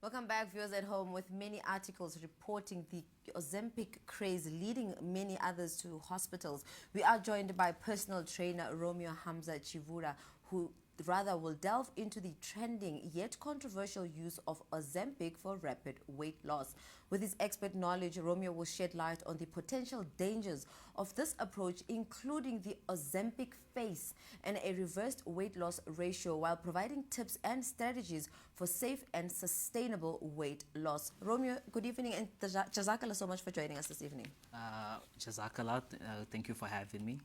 Welcome back, viewers at home, with many articles reporting the Ozempic craze leading many others to hospitals. We are joined by personal trainer Romeo Hamza Tshivhula, who rather will delve into the trending yet controversial use of Ozempic for rapid weight loss. With his expert knowledge, Romeo will shed light on the potential dangers of this approach, including the Ozempic face and a reversed weight loss ratio, while providing tips and strategies for safe and sustainable weight loss. Romeo, good evening, and jazakallah so much for joining us this evening. Jazakallah, thank you for having me.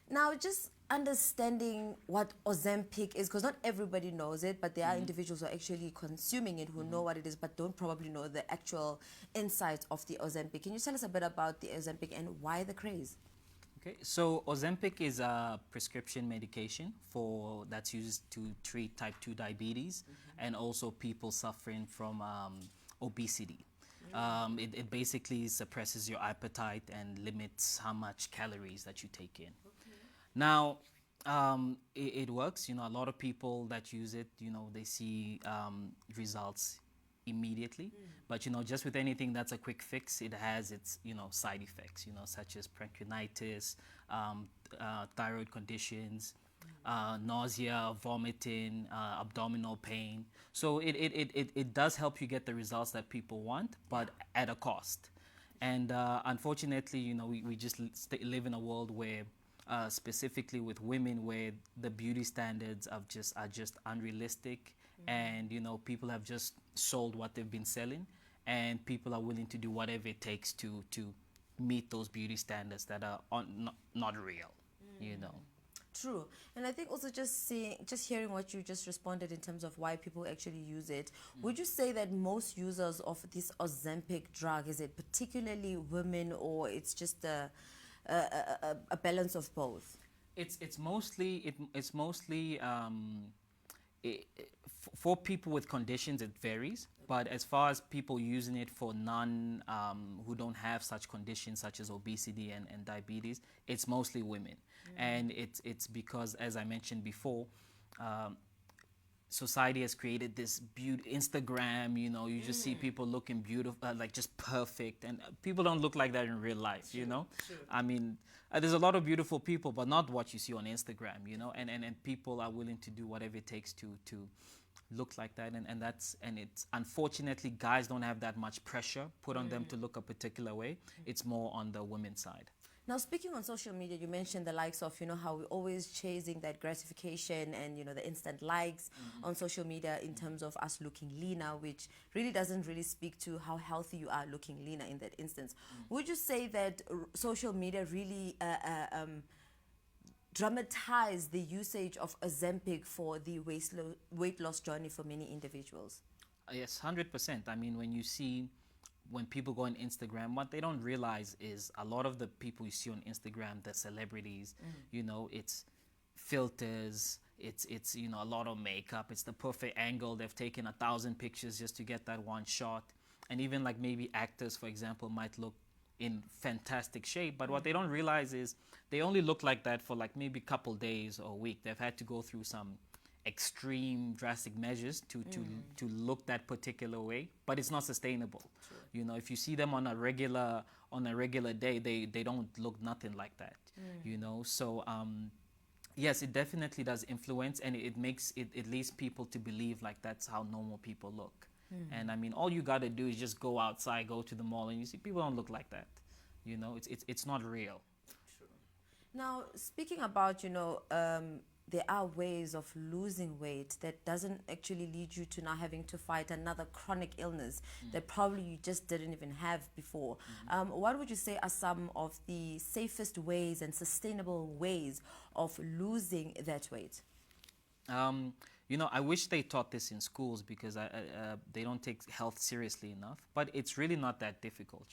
Now, just understanding what Ozempic is, because not everybody knows it, but there are individuals who are actually consuming it who know what it is, but don't probably know the actual insight of the Ozempic. Can you tell us a bit about the Ozempic and why the craze? Okay, so Ozempic is a prescription medication that's used to treat type 2 diabetes and also people suffering from obesity. It basically suppresses your appetite and limits how much calories that you take in. Now, it works. A lot of people that use it, they see results immediately. But, just with anything that's a quick fix, it has its, side effects, such as pancreatitis, thyroid conditions, nausea, vomiting, abdominal pain. So it does help you get the results that people want, but at a cost. And unfortunately, we just live in a world where specifically with women, where the beauty standards are just unrealistic, and people have just sold what they've been selling, and people are willing to do whatever it takes to meet those beauty standards that are not real. True. And I think also just hearing what you just responded in terms of why people actually use it, would you say that most users of this Ozempic drug, is it particularly women, or it's just a balance of both? It's mostly for people with conditions. It varies, but as far as people using it for who don't have such conditions such as obesity and diabetes, it's mostly women. And it's because, as I mentioned before, society has created this beauty Instagram. You just see people looking beautiful, like just perfect, and people don't look like that in real life. True. I mean, there's a lot of beautiful people, but not what you see on Instagram. And people are willing to do whatever it takes to look like that, and it's unfortunately, guys don't have that much pressure put on them to look a particular way. It's more on the women's side. Now, speaking on social media, you mentioned the likes of, how we're always chasing that gratification and, the instant likes on social media in terms of us looking leaner, which really doesn't really speak to how healthy you are looking leaner in that instance. Would you say that social media really dramatize the usage of Ozempic for the weight loss journey for many individuals? Yes, 100%. I mean, when people go on Instagram, what they don't realize is a lot of the people you see on Instagram, the celebrities, it's filters, it's a lot of makeup, it's the perfect angle. They've taken 1,000 pictures just to get that one shot. And even like maybe actors, for example, might look in fantastic shape, but what they don't realize is they only look like that for like maybe a couple days or a week. They've had to go through some extreme drastic measures to look that particular way, but it's not sustainable. True. If you see them on a regular day, they don't look nothing like that. So yes, it definitely does influence, and it leads people to believe like that's how normal people look. And I mean, all you got to do is just go outside, go to the mall, and you see people don't look like that. It's not real. True. Now, speaking about there are ways of losing weight that doesn't actually lead you to now having to fight another chronic illness that probably you just didn't even have before. What would you say are some of the safest ways and sustainable ways of losing that weight? I wish they taught this in schools, because they don't take health seriously enough. But it's really not that difficult,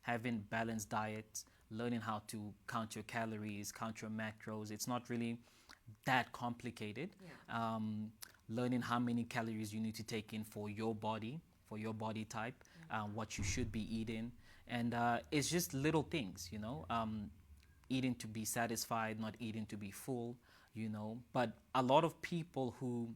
having balanced diets, learning how to count your calories, count your macros. It's not really that complicated. Learning how many calories you need to take in for your body type, what you should be eating, and it's just little things, eating to be satisfied, not eating to be full, But a lot of people who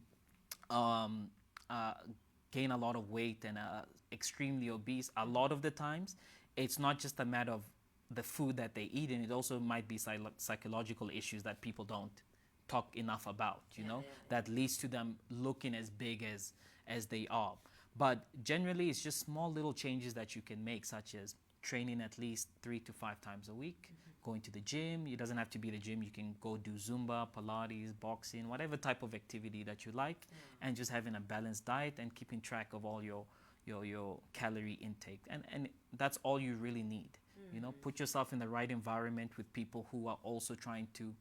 gain a lot of weight and are extremely obese, a lot of the times, it's not just a matter of the food that they eat, and it also might be psychological issues that people don't talk enough about, you know, that leads to them looking as big as they are. But generally, it's just small little changes that you can make, such as training at least 3 to 5 times a week, going to the gym. It doesn't have to be the gym. You can go do Zumba, Pilates, boxing, whatever type of activity that you like, and just having a balanced diet and keeping track of all your calorie intake. And that's all you really need. You know, put yourself in the right environment with people who are also trying to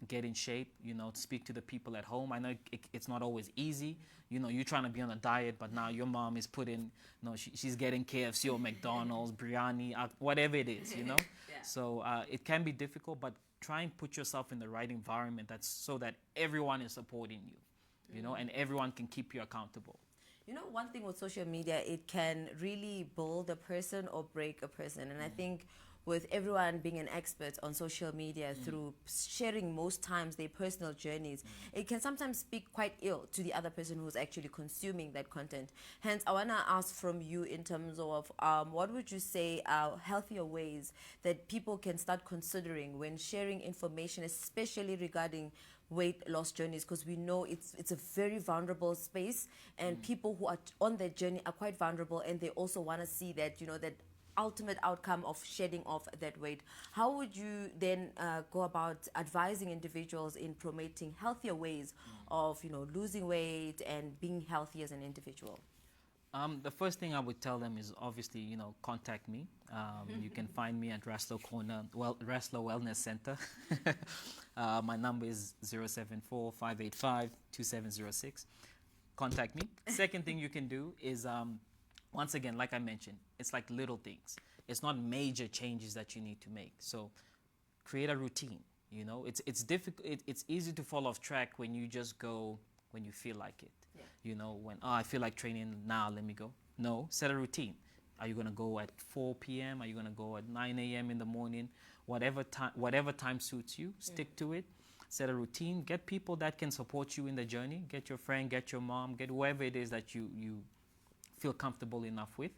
get in shape, you know, speak to the people at home. I know it's not always easy. You know, you're trying to be on a diet, but now your mom is putting, you know, she's getting KFC or McDonald's, biryani, whatever it is, you know. So it can be difficult, but try and put yourself in the right environment that's so that everyone is supporting you, you know, and everyone can keep you accountable. You know, one thing with social media, it can really build a person or break a person. And I think with everyone being an expert on social media through sharing most times their personal journeys, it can sometimes speak quite ill to the other person who's actually consuming that content. Hence, I want to ask from you in terms of what would you say are healthier ways that people can start considering when sharing information, especially regarding weight loss journeys, because we know it's a very vulnerable space, and people who are on that journey are quite vulnerable, and they also want to see that, you know, that ultimate outcome of shedding off that weight. How would you then go about advising individuals in promoting healthier ways of, you know, losing weight and being healthy as an individual? The first thing I would tell them is obviously, you know, contact me. You can find me at Raslo Wellness Center. My number is 074-585-2706. Contact me. Second thing you can do is, once again, like I mentioned, it's like little things. It's not major changes that you need to make. So create a routine. You know, it's difficult. It's easy to fall off track when you just go when you feel like it. You know, when, I feel like training now, let me go. No, set a routine. Are you going to go at 4 p.m.? Are you going to go at 9 a.m. in the morning? Whatever time suits you, stick to it. Set a routine. Get people that can support you in the journey. Get your friend, get your mom, get whoever it is that you feel comfortable enough with.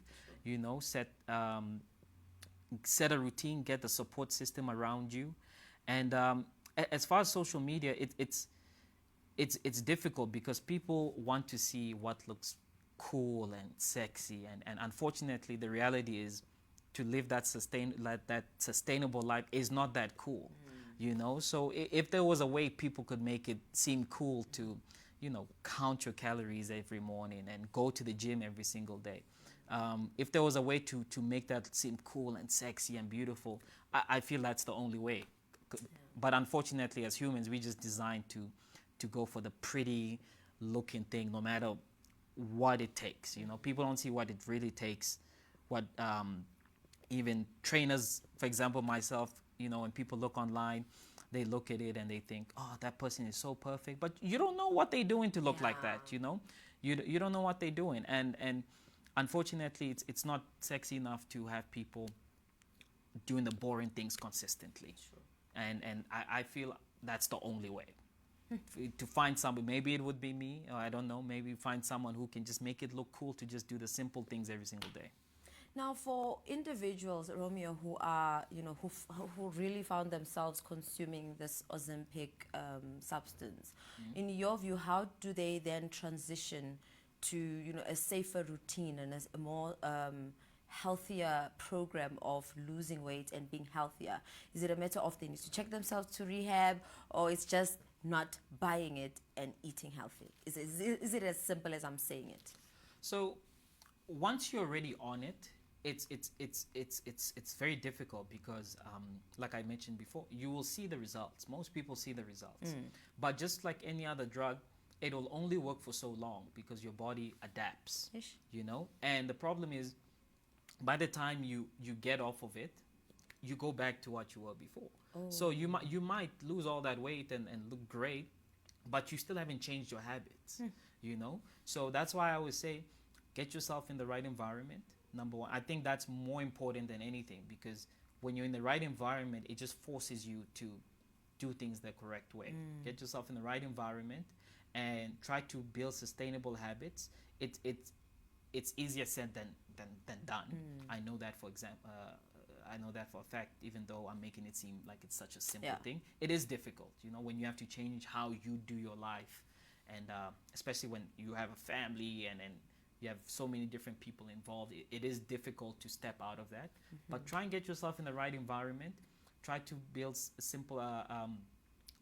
You know, set a routine, get the support system around you. And as far as social media, it's difficult because people want to see what looks cool and sexy, and unfortunately the reality is to live that sustainable life is not that cool. You know, so if there was a way people could make it seem cool to, you know, count your calories every morning and go to the gym every single day, if there was a way to make that seem cool and sexy and beautiful, I feel that's the only way. But unfortunately, as humans, we just designed to go for the pretty looking thing, no matter what it takes. You know, people don't see what it really takes. What even trainers, for example, myself, you know, when people look online, they look at it and they think, oh, that person is so perfect. But you don't know what they're doing to look like that, you know? You don't know what they're doing. And unfortunately, it's not sexy enough to have people doing the boring things consistently. Sure. And I feel that's the only way. To find somebody, maybe it would be me, or I don't know, maybe find someone who can just make it look cool to just do the simple things every single day. Now, for individuals, Romeo, who are, you know, who really found themselves consuming this Ozempic substance, in your view, how do they then transition to, you know, a safer routine and a more healthier program of losing weight and being healthier? Is it a matter of they need to check themselves to rehab, or it's just not buying it and eating healthy? Is it as simple as I'm saying it? So once you're already on it, it's very difficult because, like I mentioned before, you will see the results. Most people see the results. But just like any other drug, it will only work for so long because your body adapts. Ish. You know? And the problem is, by the time you get off of it, you go back to what you were before. So you might lose all that weight and look great, but you still haven't changed your habits. You know? So that's why I always say, get yourself in the right environment. Number one, I think that's more important than anything, because when you're in the right environment, it just forces you to do things the correct way. Get yourself in the right environment and try to build sustainable habits. it's easier said than done. I know that, for example. I know that for a fact, even though I'm making it seem like it's such a simple thing. It is difficult, you know, when you have to change how you do your life. And especially when you have a family and you have so many different people involved, it is difficult to step out of that. But try and get yourself in the right environment. Try to build simple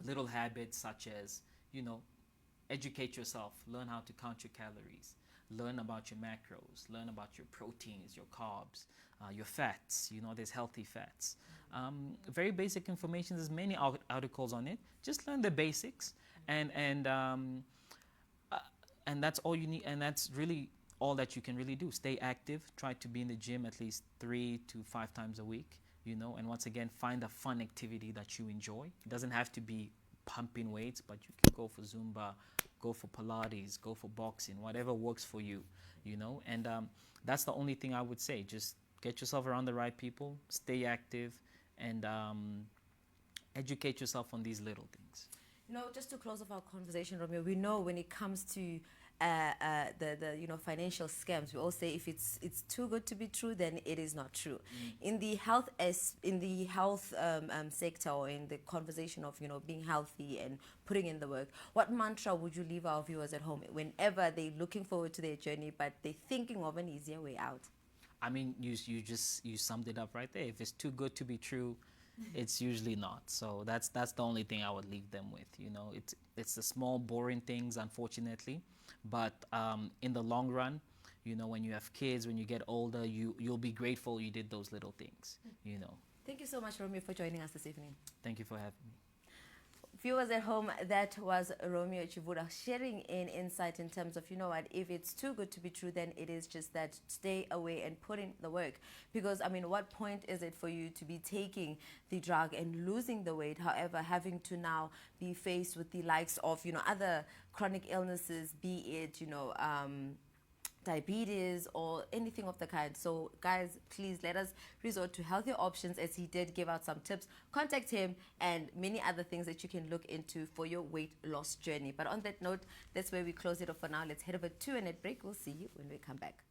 little habits such as, you know, educate yourself, learn how to count your calories, learn about your macros, learn about your proteins, your carbs, your fats. You know, there's healthy fats. Very basic information. There's many articles on it. Just learn the basics, and that's all you need. And that's really all that you can really do. Stay active. Try to be in the gym at least 3 to 5 times a week. You know, and once again, find a fun activity that you enjoy. It doesn't have to be pumping weights, but you can go for Zumba, go for Pilates, go for boxing, whatever works for you, you know. And that's the only thing I would say. Just get yourself around the right people, stay active, and educate yourself on these little things. You know, just to close off our conversation, Romeo, we know when it comes to the you know, financial scams, we all say if it's too good to be true, then it is not true. In the health sector, or in the conversation of, you know, being healthy and putting in the work, what mantra would you leave our viewers at home whenever they're looking forward to their journey but they're thinking of an easier way out? I mean, you summed it up right there. If it's too good to be true, it's usually not. So that's the only thing I would leave them with. You know, it's the small boring things, unfortunately, but in the long run, you know, when you have kids, when you get older, you'll be grateful you did those little things. You know. Thank you so much, Romeo, for joining us this evening. Thank you for having me. Viewers at home, that was Romeo Tshivhula sharing in insight in terms of, you know what, if it's too good to be true, then it is just that. Stay away and put in the work. Because, I mean, what point is it for you to be taking the drug and losing the weight, however, having to now be faced with the likes of, you know, other chronic illnesses, be it, you know, diabetes or anything of the kind. So guys, please let us resort to healthier options, as he did give out some tips. Contact him and many other things that you can look into for your weight loss journey. But on that note, that's where we close it off for now. Let's head over to a net break. We'll see you when we come back.